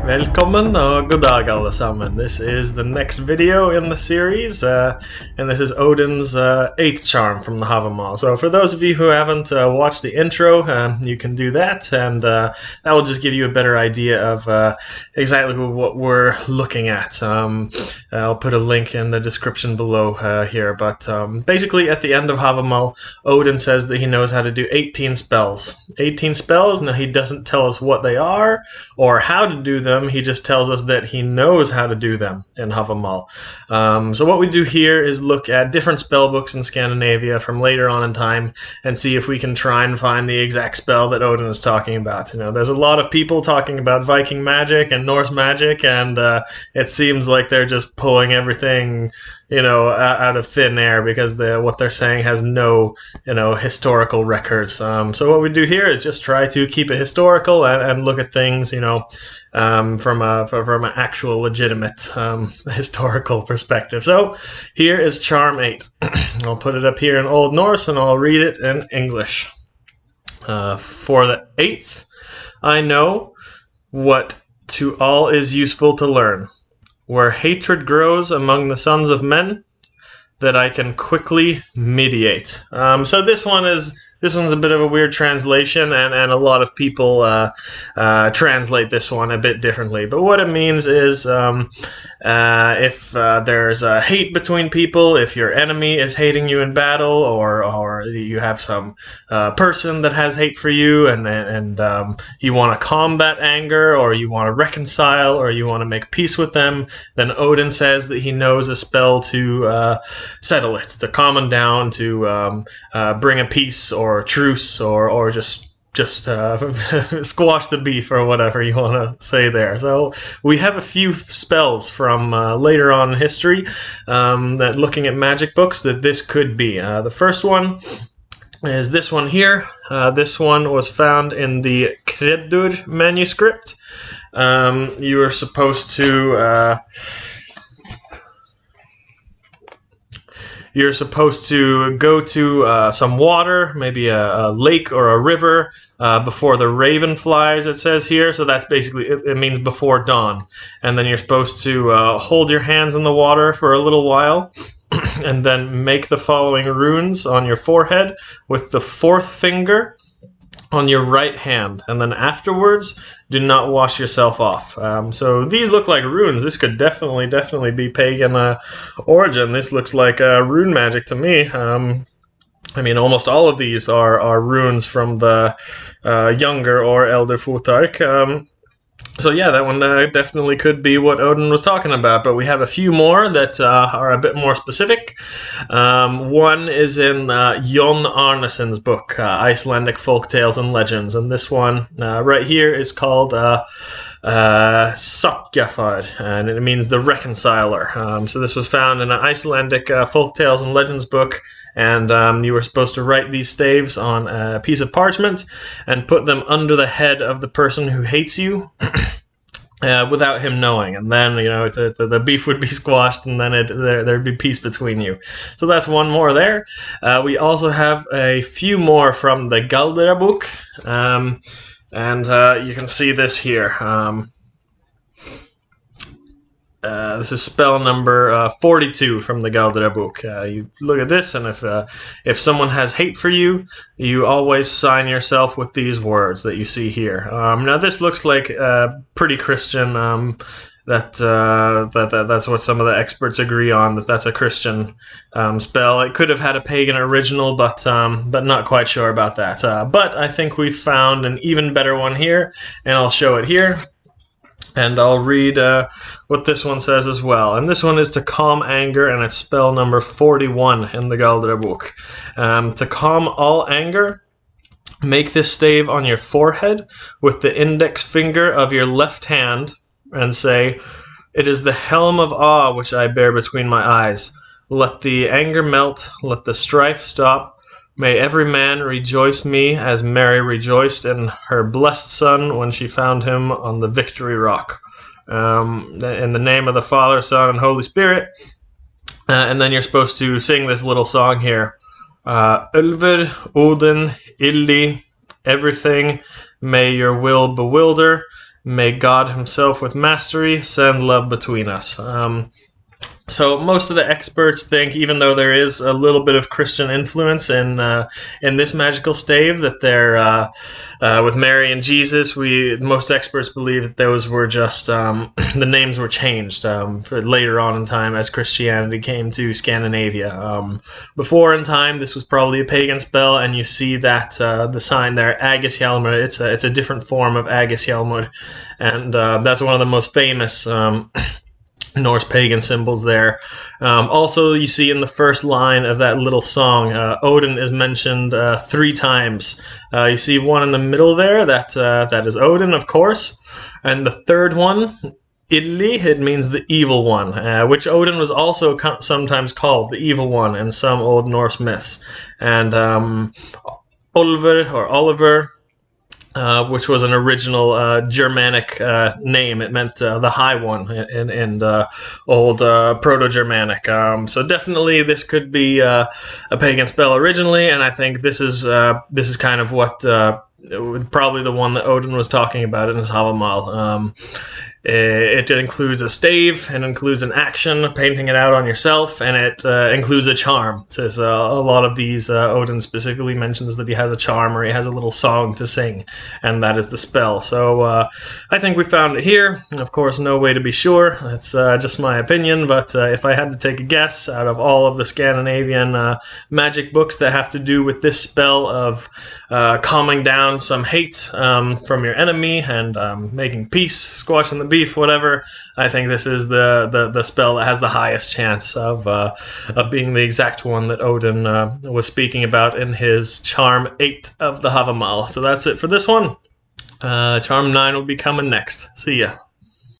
Välkommen och god dag allesammans. This is the next video in the series, and this is Odin's 8th charm from the Havamal. So for those of you who haven't watched the intro, you can do that, and that will just give you a better idea of exactly what we're looking at. I'll put a link in the description below here, but basically at the end of Havamal, Odin says that he knows how to do 18 spells. 18 spells, now he doesn't tell us what they are or how to do them. He just tells us that he knows how to do them in Havamal. So what we do here is look at different spell books in Scandinavia from later on in time and see if we can try and find the exact spell that Odin is talking about. You know, there's a lot of people talking about Viking magic and Norse magic, and it seems like they're just pulling everything, you know, out of thin air because what they're saying has no, historical records. So what we do here is just try to keep it historical and look at things, from an actual legitimate historical perspective. So here is Charm 8. I'll put it up here in Old Norse and I'll read it in English. For the 8th, I know what to all is useful to learn. Where hatred grows among the sons of men, that I can quickly mediate. So this one's a bit of a weird translation, and a lot of people translate this one a bit differently. But what it means is if there's a hate between people, if your enemy is hating you in battle, or you have some person that has hate for you, and you want to calm that anger, or you want to reconcile, or you want to make peace with them, then Odin says that he knows a spell to settle it, to calm them down, to bring a peace or truce, or just squash the beef, or whatever you want to say there. So we have a few spells from later on in history that, looking at magic books, that this could be. The first one is this one here. This one was found in the Kreddur manuscript. You were supposed to You're supposed to go to some water, maybe a lake or a river, before the raven flies, it says here. So that's basically, it means before dawn. And then you're supposed to hold your hands in the water for a little while, and then make the following runes on your forehead with the 4th finger on your right hand, and then afterwards do not wash yourself off. So these look like runes. This could definitely be pagan origin. This looks like rune magic to me. I mean, almost all of these are runes from the younger or elder Futhark. So yeah, that one definitely could be what Odin was talking about, but we have a few more that are a bit more specific. One is in Jon Arneson's book, Icelandic Folktales and Legends, and this one right here is called Sakjafar, and it means the reconciler. So this was found in an Icelandic Folktales and Legends book, and you were supposed to write these staves on a piece of parchment and put them under the head of the person who hates you without him knowing, and then the beef would be squashed, and then there'd be peace between you. So that's one more there. We also have a few more from the Galdera book, and you can see this here. This is spell number 42 from the Galdera book. You look at this, and if someone has hate for you, you always sign yourself with these words that you see here. Now this looks like pretty Christian. That's what some of the experts agree on, that's a Christian spell. It could have had a pagan original, but not quite sure about that. But I think we found an even better one here, and I'll show it here. And I'll read what this one says as well. And this one is to calm anger, and it's spell number 41 in the Galdera book. To calm all anger, make this stave on your forehead with the index finger of your left hand, and say, "It is the helm of awe which I bear between my eyes. Let the anger melt, let the strife stop. May every man rejoice me as Mary rejoiced in her blessed son when she found him on the victory rock." In the name of the Father, Son, and Holy Spirit. And then you're supposed to sing this little song here. Ulver, Odin, Illi, everything, may your will bewilder. May God himself with mastery send love between us. So most of the experts think, even though there is a little bit of Christian influence in this magical stave, that they're with Mary and Jesus. Most experts believe that those were just the names were changed for later on in time as Christianity came to Scandinavia. Before in time, this was probably a pagan spell, and you see that the sign there, Agus Hjalmur. It's a different form of Agus Hjalmur, and that's one of the most famous Norse pagan symbols there. Also, you see in the first line of that little song, Odin is mentioned 3 times. You see one in the middle there, that is Odin, of course. And the third one, Illi, it means the evil one, which Odin was also sometimes called the evil one in some old Norse myths. And Olver, or Oliver, which was an original Germanic name. It meant the high one in old Proto-Germanic. So definitely this could be a pagan spell originally, and I think this is kind of what probably the one that Odin was talking about in his Havamal. It includes a stave, it includes an action, painting it out on yourself, and it includes a charm. Says a lot of these, Odin specifically mentions that he has a charm, or he has a little song to sing, and that is the spell. So I think we found it here. Of course, no way to be sure. That's just my opinion, but if I had to take a guess, out of all of the Scandinavian magic books that have to do with this spell of calming down some hate from your enemy and making peace, squashing the beef, whatever, I think this is the spell that has the highest chance of being the exact one that Odin was speaking about in his Charm 8 of the Havamal. So that's it for this one. Charm 9 will be coming next. See ya.